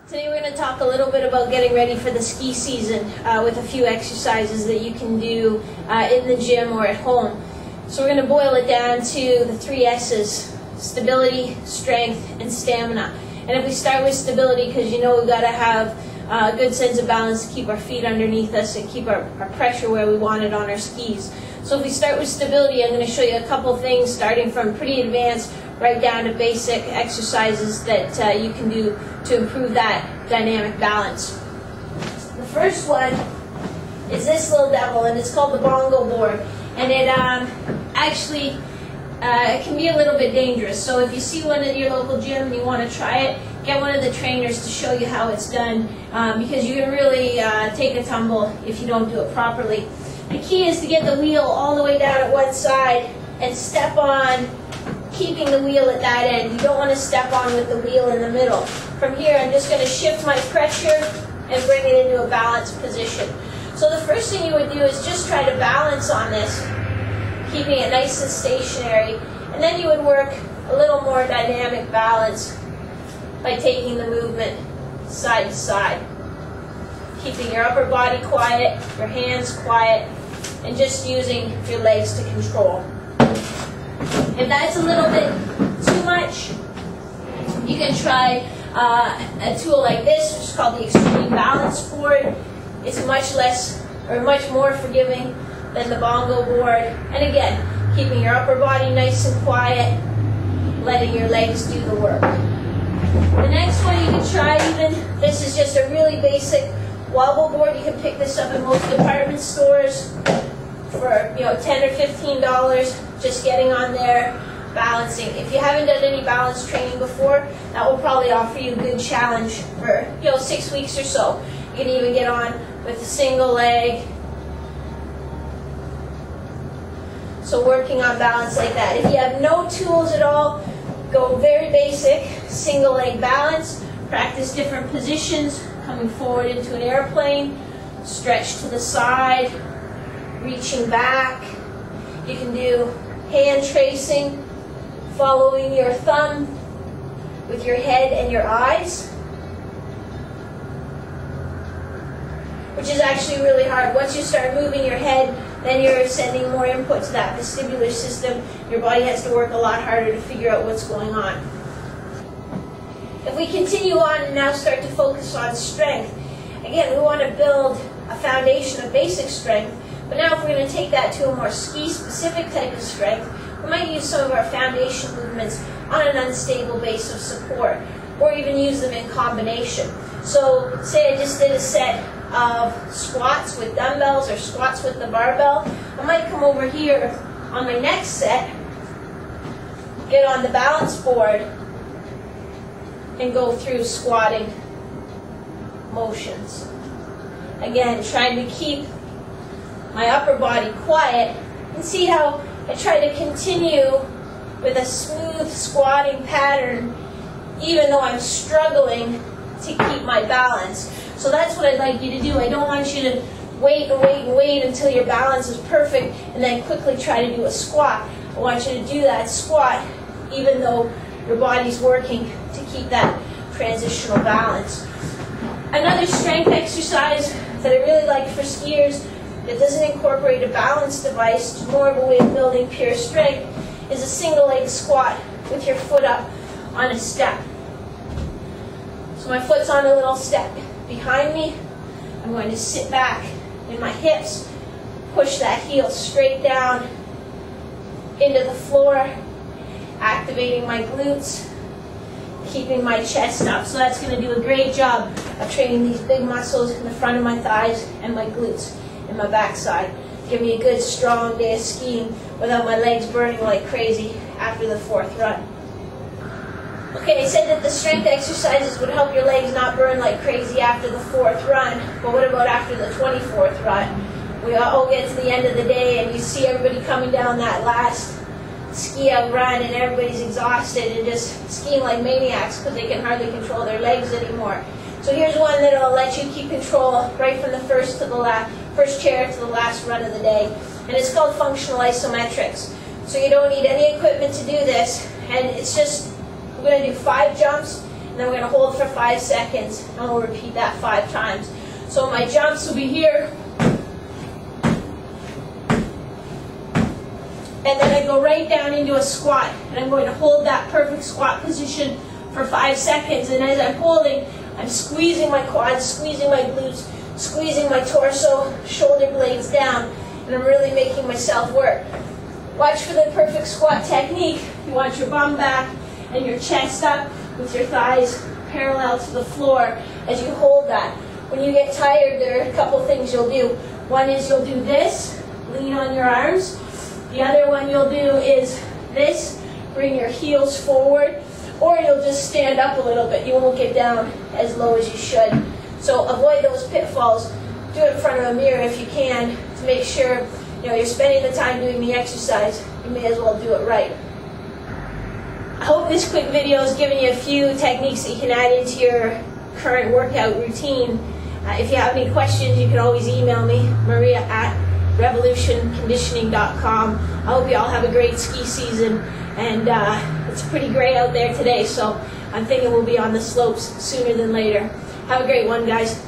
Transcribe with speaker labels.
Speaker 1: Today we're going to talk a little bit about getting ready for the ski season with a few exercises that you can do in the gym or at home. So we're going to boil it down to the 3 S's: stability, strength, and stamina. And if we start with stability, because you know we've got to have a good sense of balance to keep our feet underneath us and keep our pressure where we want it on our skis. So if we start with stability, I'm going to show you a couple things starting from pretty advanced right down to basic exercises that you can do to improve that dynamic balance. The first one is this little devil, and it's called the bongo board. And it actually it can be a little bit dangerous. So if you see one at your local gym and you want to try it, get one of the trainers to show you how it's done, because you can really take a tumble if you don't do it properly. The key is to get the wheel all the way down at one side and step on, keeping the wheel at that end. You don't want to step on with the wheel in the middle. From here, I'm just going to shift my pressure and bring it into a balanced position. So the first thing you would do is just try to balance on this, keeping it nice and stationary. And then you would work a little more dynamic balance by taking the movement side to side, keeping your upper body quiet, your hands quiet, and just using your legs to control. If that's a little bit too much, you can try a tool like this, which is called the Extreme Balance Board. It's much less, or much more forgiving than the bongo board. And again, keeping your upper body nice and quiet, letting your legs do the work. The next one you can try even, this is just a really basic wobble board. You can pick this up in most department stores for $10 or $15, just getting on there, balancing. If you haven't done any balance training before, that will probably offer you a good challenge for 6 weeks or so. You can even get on with a single leg. So working on balance like that. If you have no tools at all, go very basic, single leg balance. Practice different positions, coming forward into an airplane, stretch to the side, reaching back. You can do hand tracing, following your thumb with your head and your eyes, which is actually really hard. Once you start moving your head, then you're sending more input to that vestibular system. Your body has to work a lot harder to figure out what's going on. If we continue on and now start to focus on strength, again, we want to build a foundation of basic strength, but now if we're going to take that to a more ski-specific type of strength, we might use some of our foundation movements on an unstable base of support, or even use them in combination. So say I just did a set of squats with dumbbells or squats with the barbell. I might come over here on my next set, get on the balance board, and go through squatting motions. Again, trying to keep my upper body quiet, and see how I try to continue with a smooth squatting pattern even though I'm struggling to keep my balance. So that's what I'd like you to do. I don't want you to wait and wait and wait until your balance is perfect and then quickly try to do a squat. I want you to do that squat even though your body's working to keep that transitional balance. Another strength exercise that I really like for skiers that doesn't incorporate a balance device, more of a way of building pure strength, is a single leg squat with your foot up on a step. So my foot's on a little step behind me. I'm going to sit back in my hips, push that heel straight down into the floor, activating my glutes, keeping my chest up. So that's going to do a great job of training these big muscles in the front of my thighs and my glutes and my backside. Give me a good strong day of skiing without my legs burning like crazy after the 4th run. Okay, I said that the strength exercises would help your legs not burn like crazy after the 4th run, but what about after the 24th run? We all get to the end of the day and you see everybody coming down that last ski out run and everybody's exhausted and just skiing like maniacs because they can hardly control their legs anymore. So here's one that'll let you keep control right from the first chair to the last run of the day. And it's called functional isometrics. So you don't need any equipment to do this. And it's just, we're going to do 5 jumps and then we're going to hold for 5 seconds, and we'll repeat that 5 times. So my jumps will be here, and then I go right down into a squat, and I'm going to hold that perfect squat position for 5 seconds, and as I'm holding, I'm squeezing my quads, squeezing my glutes, squeezing my torso, shoulder blades down, and I'm really making myself work. Watch for the perfect squat technique. You want your bum back and your chest up with your thighs parallel to the floor as you hold that. When you get tired, there are a couple things you'll do. One is you'll do this, lean on your arms. The other one you'll do is this, bring your heels forward, or you'll just stand up a little bit. You won't get down as low as you should. So avoid those pitfalls. Do it in front of a mirror if you can to make sure you're spending the time doing the exercise. You may as well do it right. I hope this quick video has given you a few techniques that you can add into your current workout routine. If you have any questions, you can always email me, maria@revolutionconditioning.com. I hope you all have a great ski season, and it's pretty gray out there today, so I'm thinking we'll be on the slopes sooner than later. Have a great one, guys.